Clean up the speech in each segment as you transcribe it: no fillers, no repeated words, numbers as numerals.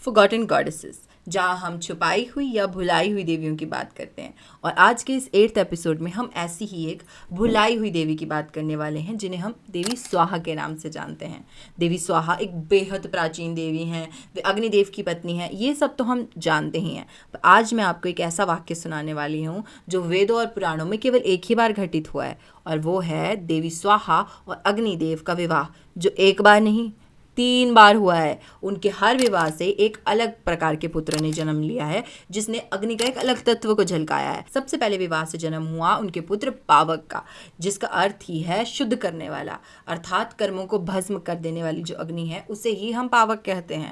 Forgotten goddesses, जहाँ हम छुपाई हुई या भुलाई हुई देवियों की बात करते हैं। और आज के इस 8th एपिसोड में हम ऐसी ही एक भुलाई हुई देवी की बात करने वाले हैं जिन्हें हम देवी स्वाहा के नाम से जानते हैं। देवी स्वाहा एक बेहद प्राचीन देवी हैं, वे अग्निदेव की पत्नी हैं, ये सब तो हम जानते ही हैं। पर आज मैं आपको एक ऐसा वाक्य सुनाने वाली हूँ जो वेदों और पुराणों में केवल एक ही बार घटित हुआ है, और वो है देवी स्वाहा और अग्निदेव का विवाह, जो एक बार नहीं 3 बार हुआ है। उनके हर विवाह से एक अलग प्रकार के पुत्र ने जन्म लिया है, जिसने अग्नि का एक अलग तत्व को झलकाया है। सबसे पहले विवाह से जन्म हुआ उनके पुत्र पावक का, जिसका अर्थ ही है शुद्ध करने वाला, अर्थात कर्मों को भस्म कर देने वाली जो अग्नि है उसे ही हम पावक कहते हैं।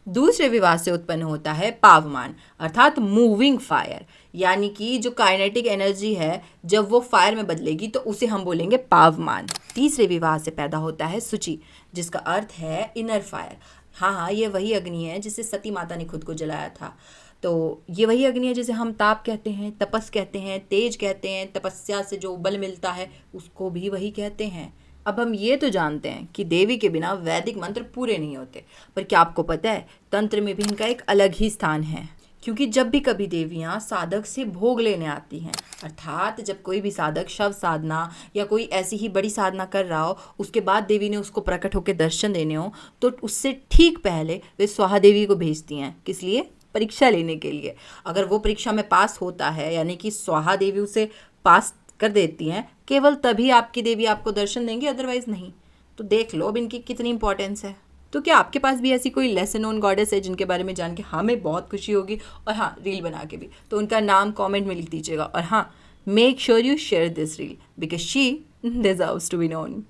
दूसरे विवाह से उत्पन्न होता है पावमान, अर्थात मूविंग फायर, यानी कि जो काइनेटिक एनर्जी है जब वो फायर में बदलेगी तो उसे हम बोलेंगे पावमान। तीसरे विवाह से पैदा होता है सुचि, जिसका अर्थ है इनर फायर। हाँ, ये वही अग्नि है जिसे सती माता ने खुद को जलाया था। तो ये वही अग्नि है जिसे हम ताप कहते हैं, तपस कहते हैं, तेज कहते हैं, तपस्या से जो बल मिलता है उसको भी वही कहते हैं। अब हम ये तो जानते हैं कि देवी के बिना वैदिक मंत्र पूरे नहीं होते, पर क्या आपको पता है तंत्र में भी इनका एक अलग ही स्थान है। क्योंकि जब भी कभी देवियाँ साधक से भोग लेने आती हैं, अर्थात जब कोई भी साधक शव साधना या कोई ऐसी ही बड़ी साधना कर रहा हो, उसके बाद देवी ने उसको प्रकट होकर दर्शन देने हो, तो उससे ठीक पहले वे स्वाहा देवी को भेजती हैं। किस लिए? परीक्षा लेने के लिए। अगर वो परीक्षा में पास होता है, यानी कि स्वाहा देवी उसे पास कर देती हैं, केवल तभी आपकी देवी आपको दर्शन देंगे, अदरवाइज नहीं। तो देख लो अब इनकी कितनी इंपॉर्टेंस है। तो क्या आपके पास भी ऐसी कोई लेसन नोन गॉडेस है जिनके बारे में जान के हमें बहुत खुशी होगी, और हाँ रील बना के भी, तो उनका नाम कमेंट में लिख दीजिएगा। और हाँ, make sure you share this reel because she deserves to be known.